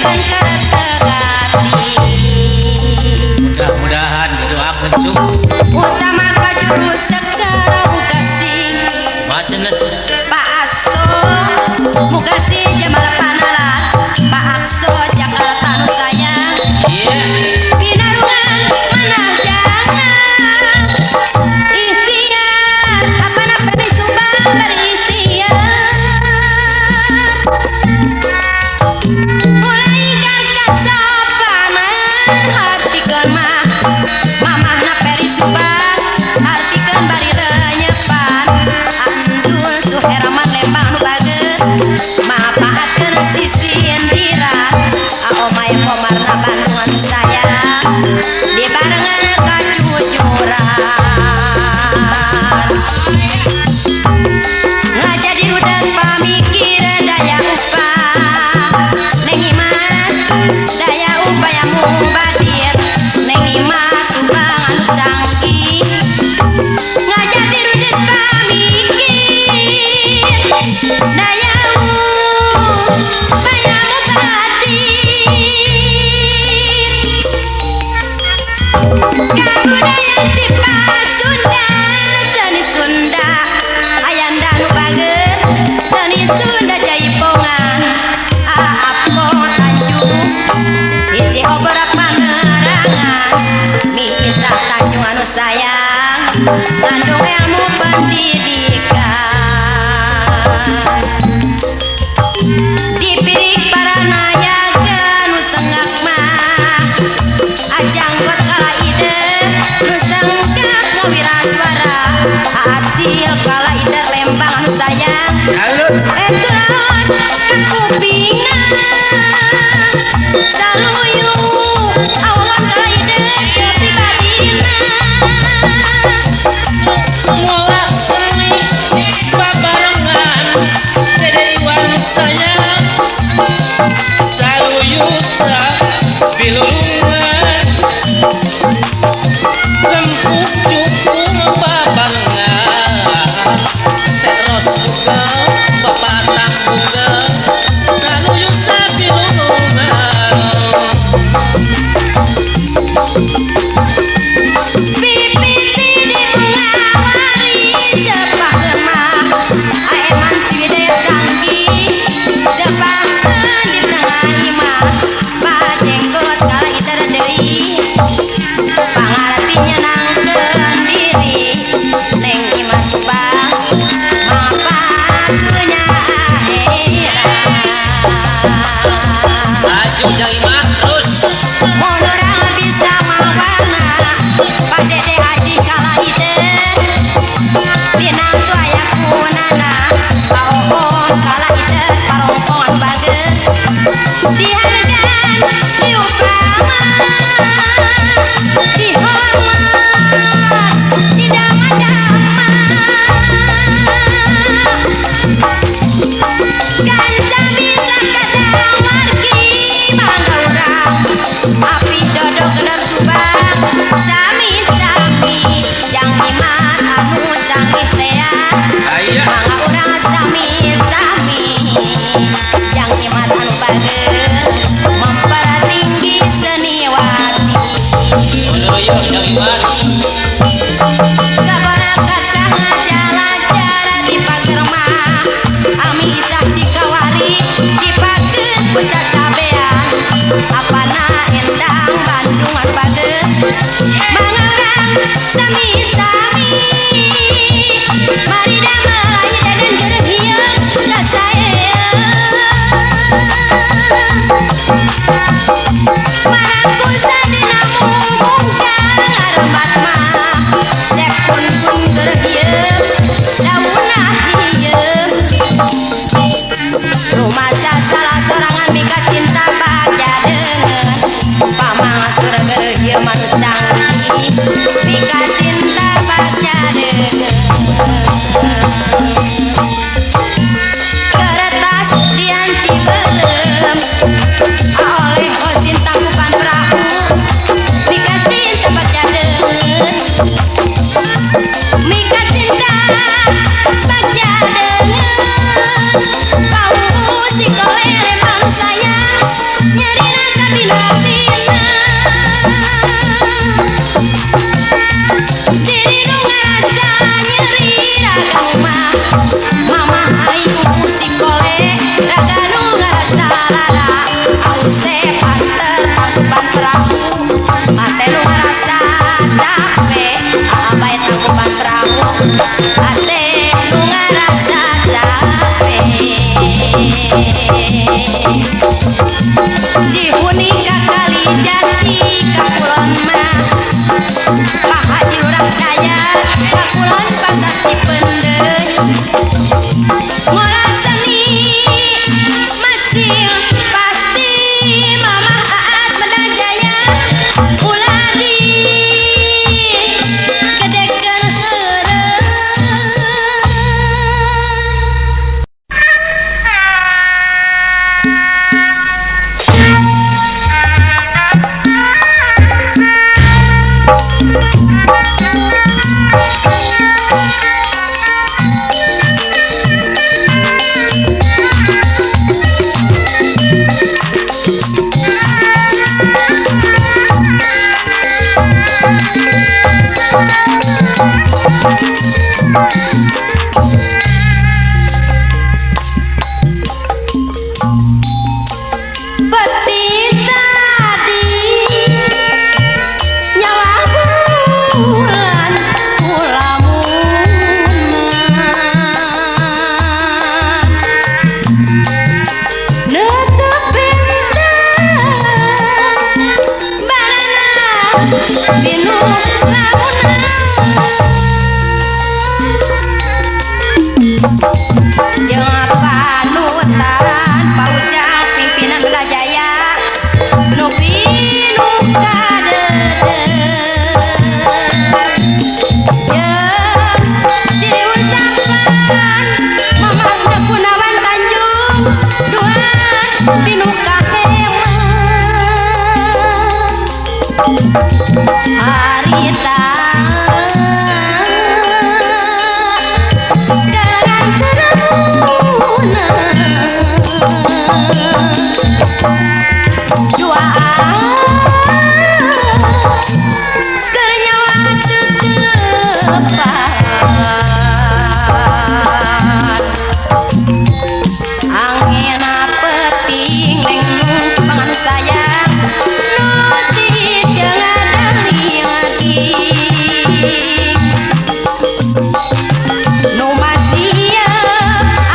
kan ketegati. Mudah-mudahan didoakeun cung. Utama ka juru secara mugasi Macenes Pak Akso mugasi Jamal Panalat Pak Akso Jakarta nu sayang iya pinarungan manah jangan ikhtiar apa napa disumbang berikhtiar mulai kan kasopanan hartikeun mah mamah na peri subang hartikeun bari renyepan andul suheraman lembang nu bageus mapaatkeun sisi indira aomay komarna Bandungan sayang dibarengan kajujuran ngajadi udan pamikir daya upah Neng Imas daya upaya mubadir Neng Imas subang anu canggih ngajadi udan pamikir daya upaya mubadir kabudayan tipa Sunda seni Sunda ayanda nu bager seni Sunda jaipongan aapo Tanjung isi obrak panerangan mikisah Tanjung anu sayang ngandung ilmu pendidikan dipirik para nayaga nu sengak mah ajang got kala ide nu sengkak ngawiraswara acil kala ide lembang anu sayang tulaon kakupingan saluyu awon kala ide kepribadina mola seni babarengan Dede Iwan sayang saluyusa bilulungan lempuk cukung babarengan teros buka bapatang buka saluyusa bilulungan pipiti di mengawali sepah lemah aeman ciwidaya canggih sepah di tengah imah bajenggot kala iter deui pangartinya nangkeun diri Neng Imas subang mapatunya akhirat maju Jang Imas terus Monora bisa mawana Pak Dede Haji kala ide Dinang tu aya kunana Paohon kala ide Parongkongan bageus dihargaan diupama dihormat didama-dama kanca bisa kadang wargi mangga urang api dodok kener subang sami-sami Jang Imas anu canggih tea aya mangga urang sami-sami Jang Imas anu bageus mempertinggi seniwati Onoyo Jang Imas kabarakat sangat jalan-jalan di pager mah ami isah cikawari dipakeun bocah cabean apana endang Bandungan bageus mangarang sami-sami mari damai deden gereuhieun kasaeun marangkusa dina mungkang ngaremat mah cek pun gereuhieun daunna hieun rumasa salah sorangan mika cinta bagja deungeun pamangasur gereuhieun manu canggih mika cinta bagja deungeun kertas dian Ciberem pinu kaheman harita garang seremuna duaan kernyawa tetepan angin peting neng pangan sayang nuti jangan lagi nu masia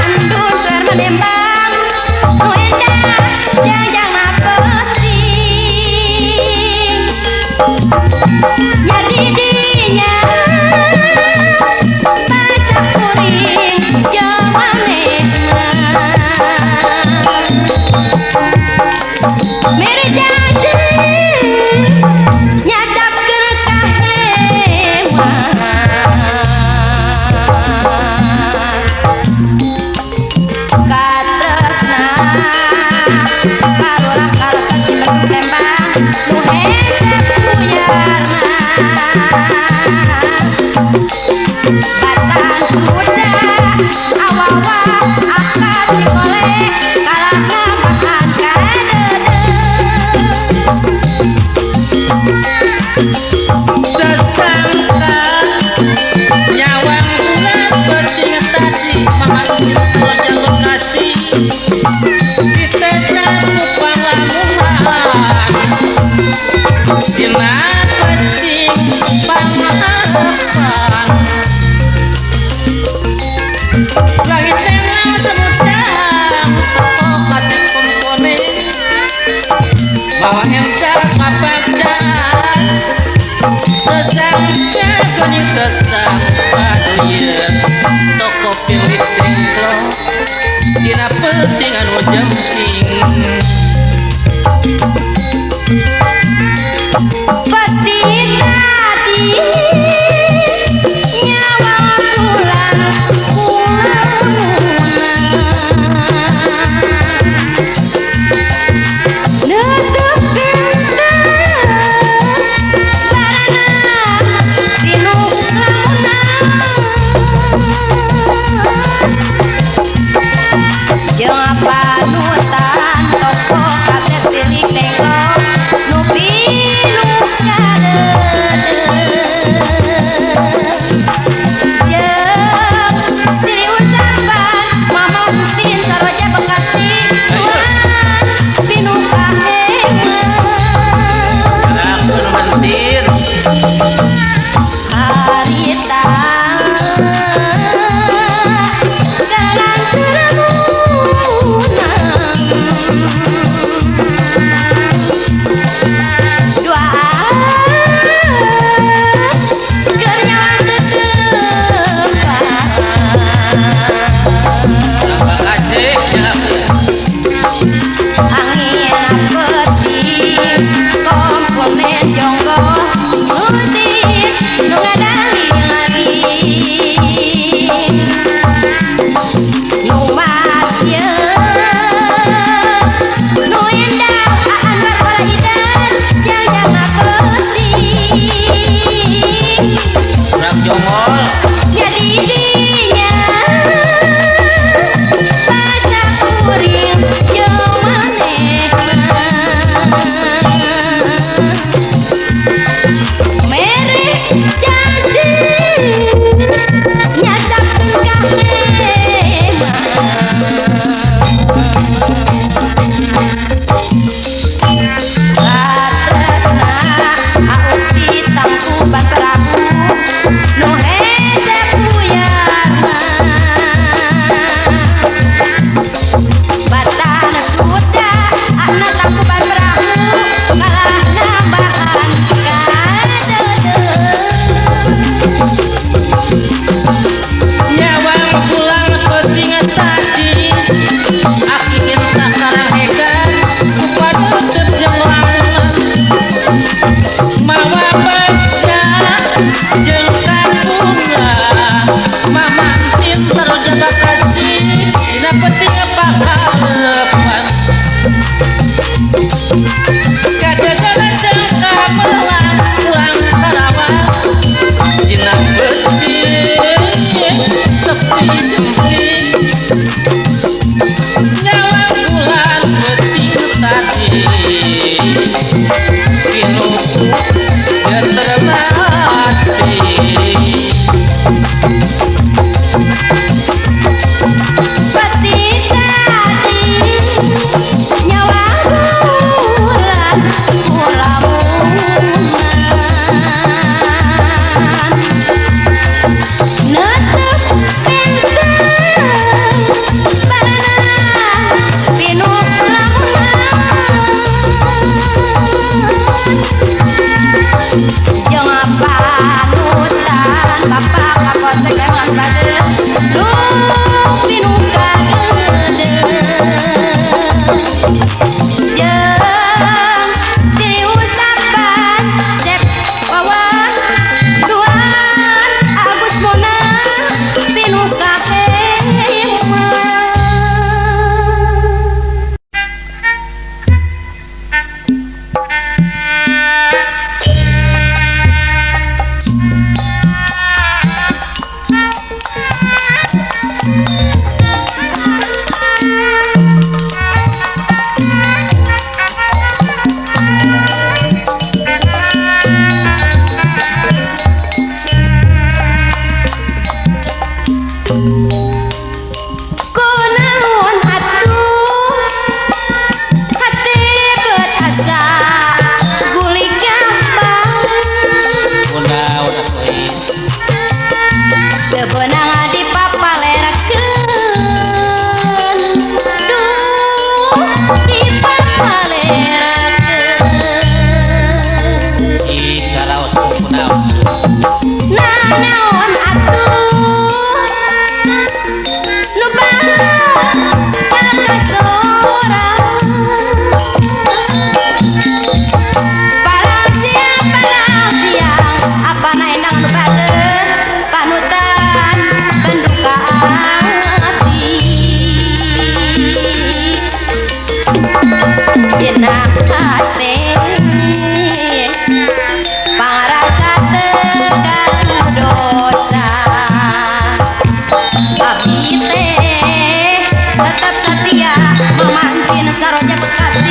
andun ser menembang nu endah jajang peting jadi dinya baca kuring jamanena mere jadi nyadap ke kaheman katresna kalurah kalesat cimeneng tembang nu hese puyarna batang sudah awawa akad digolek kalahna makan kadede Sesangka nyawang bulan pecing tadi memanggil saja lokasi kita satu panglamuhan dina pecing panglamuhan langit tengah semudang toko kasih kumpone bawa entar kapacaan sesangka goni tersangka doye toko pilih tingklo dina petingan jemping peti tadi nyawa bulan nutup pintu barana pinu lamunan jeung panutan toko kaset pilih tengko nu pinu kadede jeung serius sampan mamang sin saroja Bekasi tuan pinu kaheman aku mentir harita garang seremuna duaan kernyawa tetepan terima kasih ya angin peting komponen jonggo mutis nu ngadali lagi nu masya nu endah aan bakola idan jajang peting kurang jongol jadi dinya baca kuring jamanena mere jadi nyadapkeun katresna auti tangkuban Prabu nu hese puyarna batang sudah anak tangkuban Prabu kalahna bahan kadede nyawang pulang pecing tadi aki kita karahekan kepada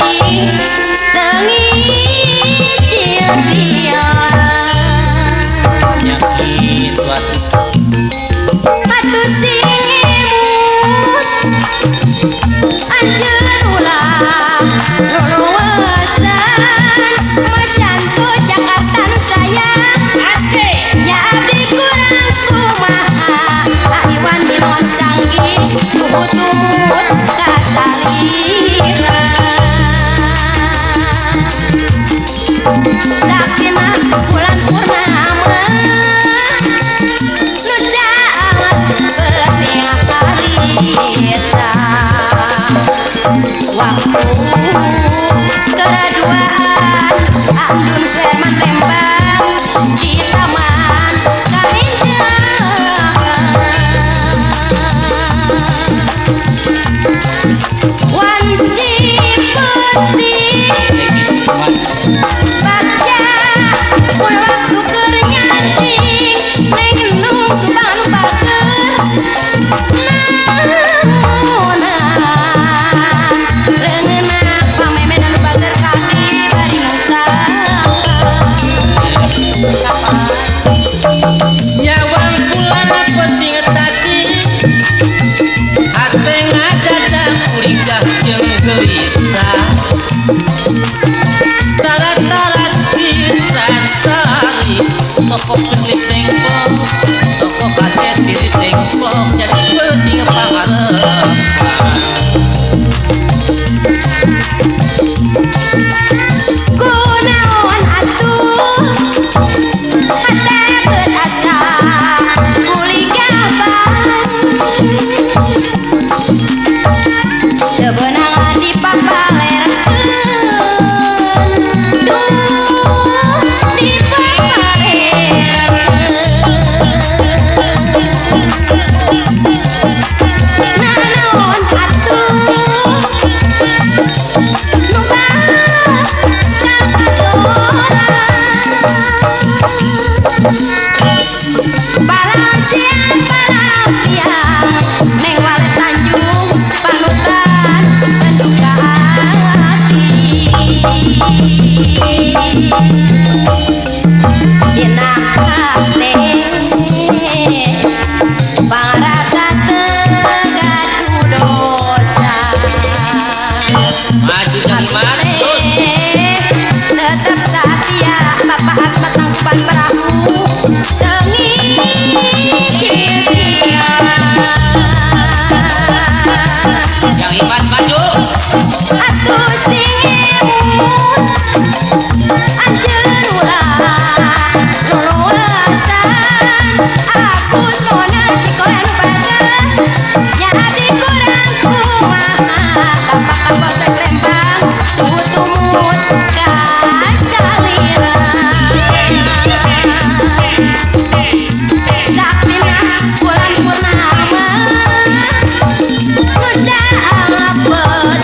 Yakin suatu Sakinah bulan purnama nu jalan bersih harita waktu keduaan andun seman tembang di taman kaindah wanci putih baca mun waktu keur nyanyi neng endung subang bager naonan reungeuna pameme nu bager kaki bari musa nyawang pulang penting tadi ate ngadadak kuligah jeung gelisah tarat-tarat bisa sari toko penting tengkok toko kaset di tengkok jadi penting pangarepan kunaon atuh hate berasa kuligaban sebenarnya dipapalerkeun duh nanaon atuh nu Palasian, neng walet Tanjung panutan penduka hati dina hate pangrasa tegatu dosa maju jadi maju tetep satia bapak batang kupan perahu tengik yang iman maju atuh singemut anjeun ulah luluasan aku sona dikolen bager jadi kurang kumaha kapak sekrempang utumut kasalira Sakinah bulan purnama nu jalan bersih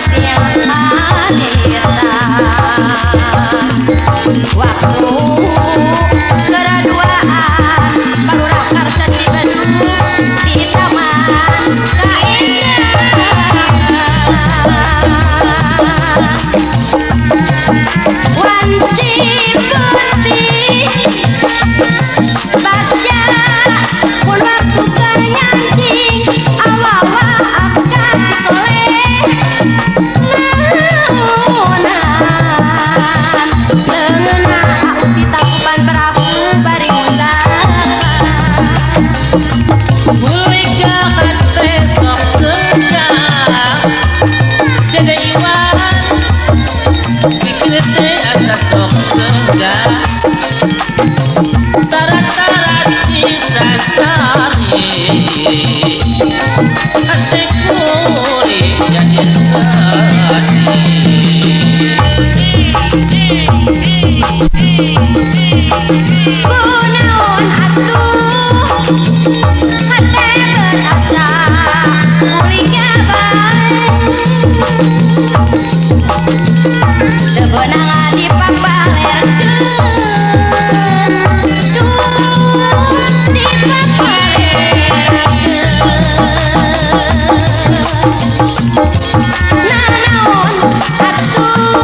harita waktu keduaan barudak karsen di bedug di taman kaindah wanci putih baca mun waktu keur nyancing awawa akan dikoleh naonan leungeuna di takupan perahu bari kuligah hate sok senggang dede iwan pikir teh asa sok senggang tarat-tarat bisa sari ate kuring jadi kunaon atuh hate berasa kuligaban sebenarnya dipapalerkeun duh dipapalerkeun nanaon atuh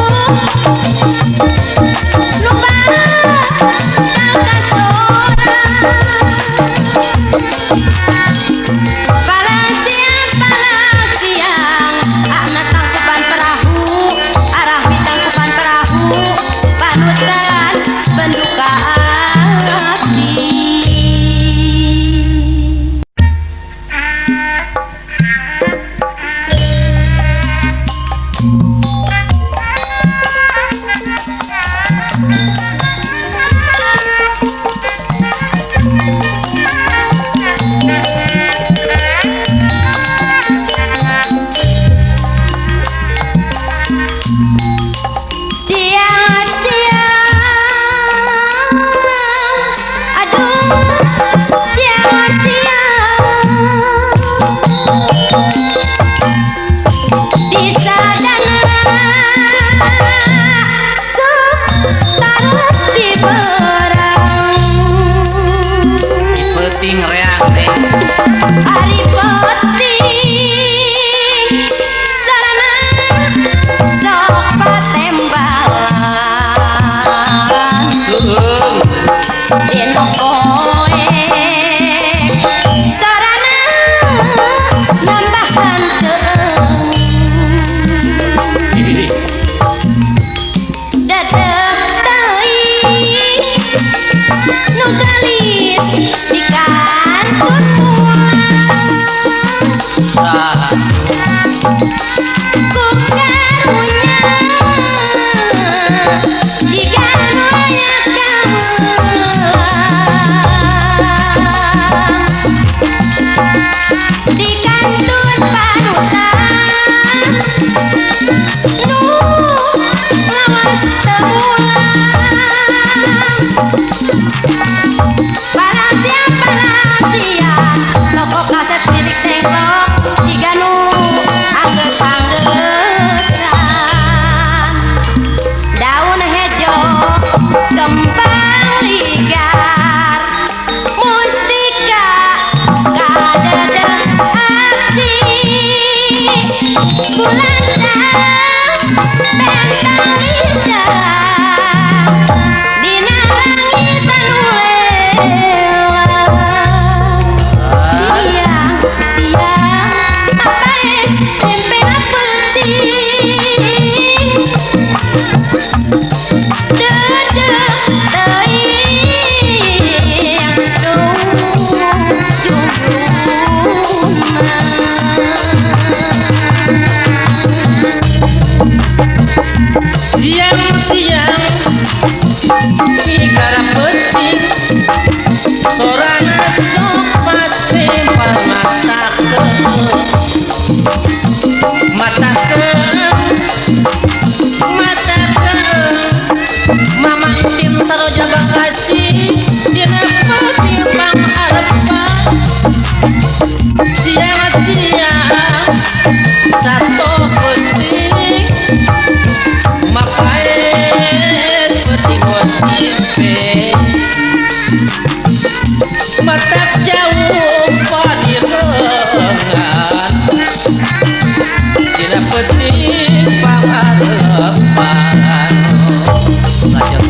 Matak jauh padirengan Dina penting pangarepan Lajang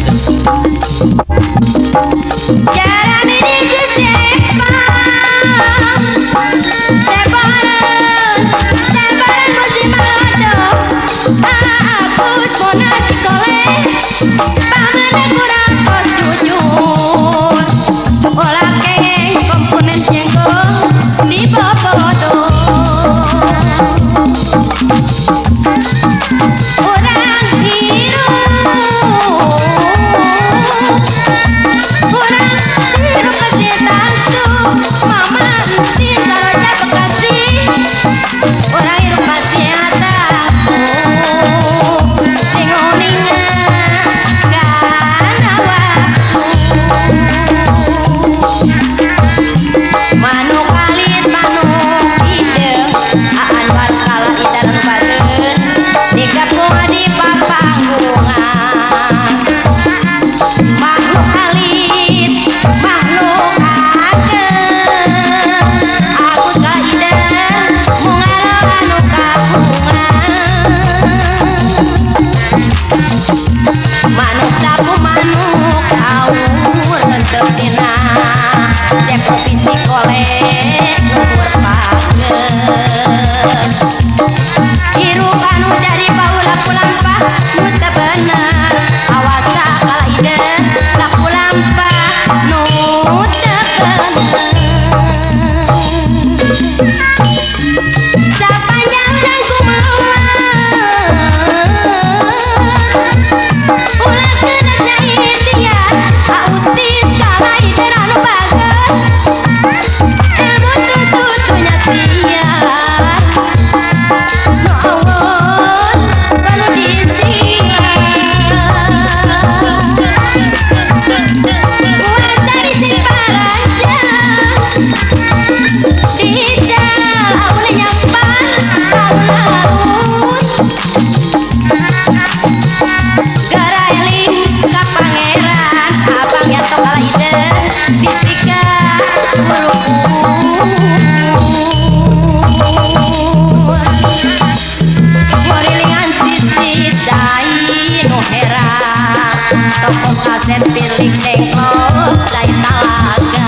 kaset pilih tengok dari talaga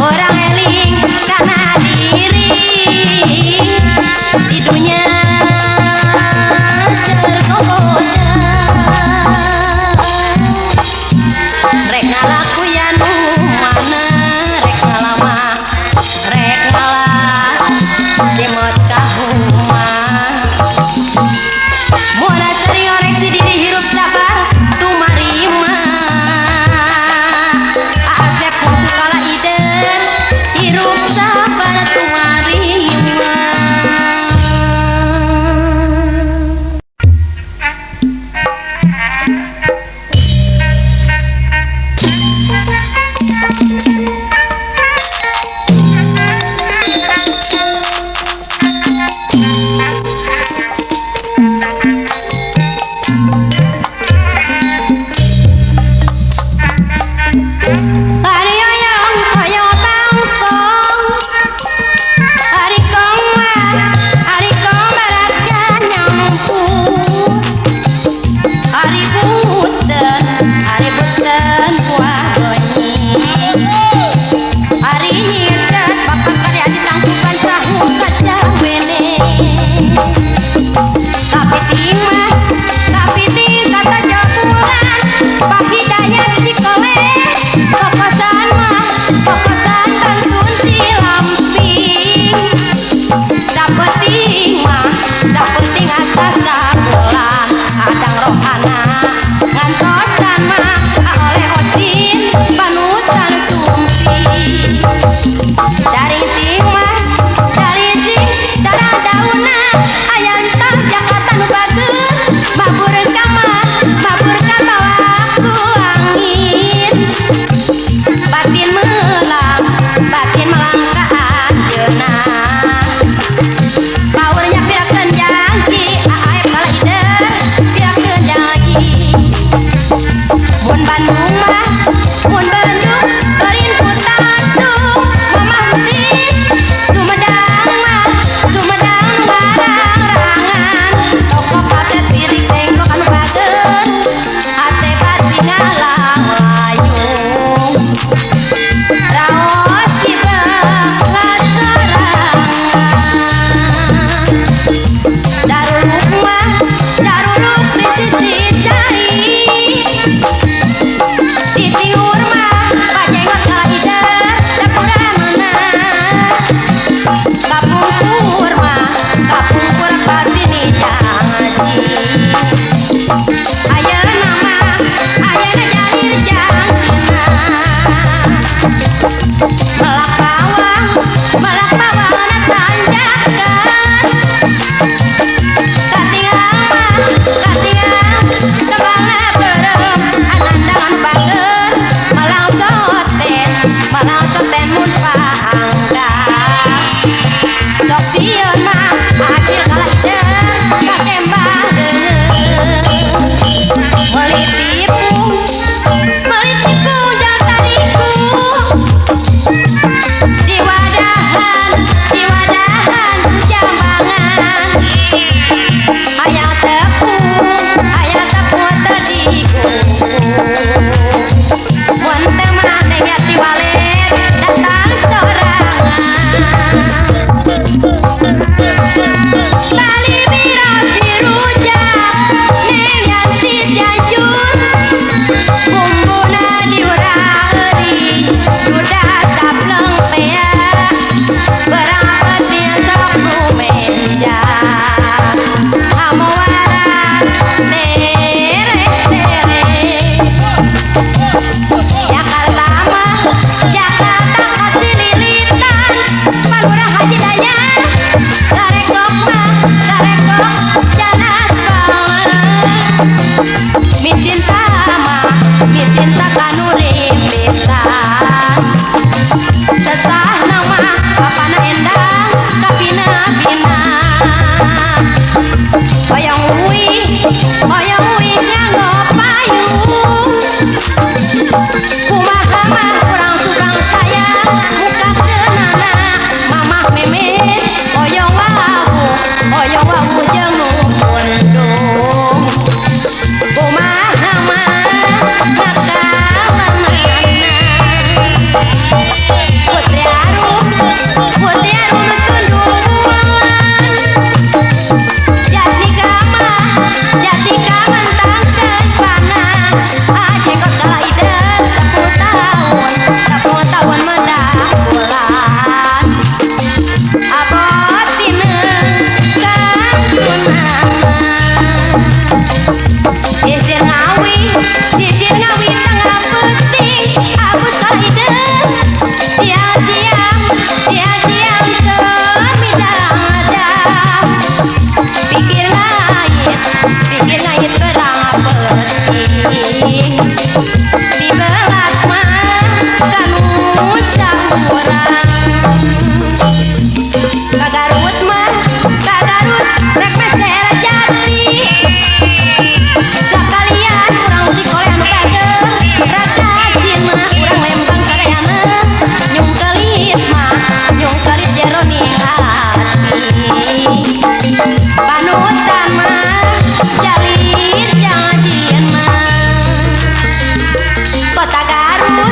orang eling karena diri di dunia sergoda rek ngalaku ya nu mana rek ngalama rek ngalah simot kahuma Mola sering orek si diri hirup sabar tu marima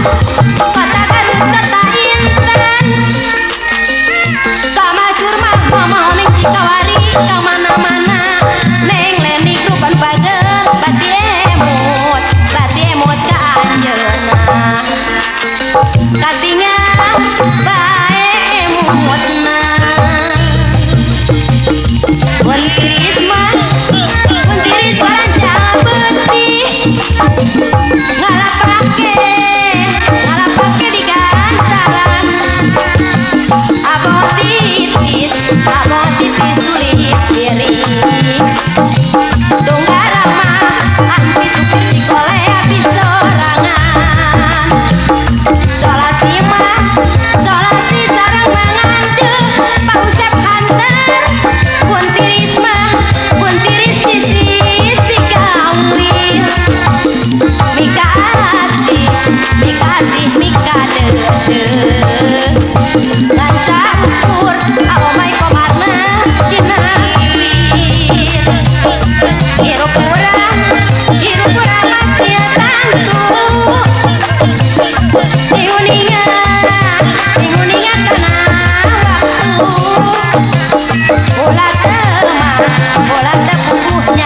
mata garut kata inten sama surma mama neng cikawari ka mana-mana neng leni grupan pager bati emot ka anjeunna katinga bae emotna Kuntiris mah kuntiris baranja beti ngalapake di gantaran abah titis tulis diri tunggarama ampi supir cikole habis sorangan solasi sarang mangandeu pausep hanter kuntiris sisi gawir mika dede ngan campur aomai komarna dina hirup urang masih tantu singuningan kana waktu bola teu pupuhnya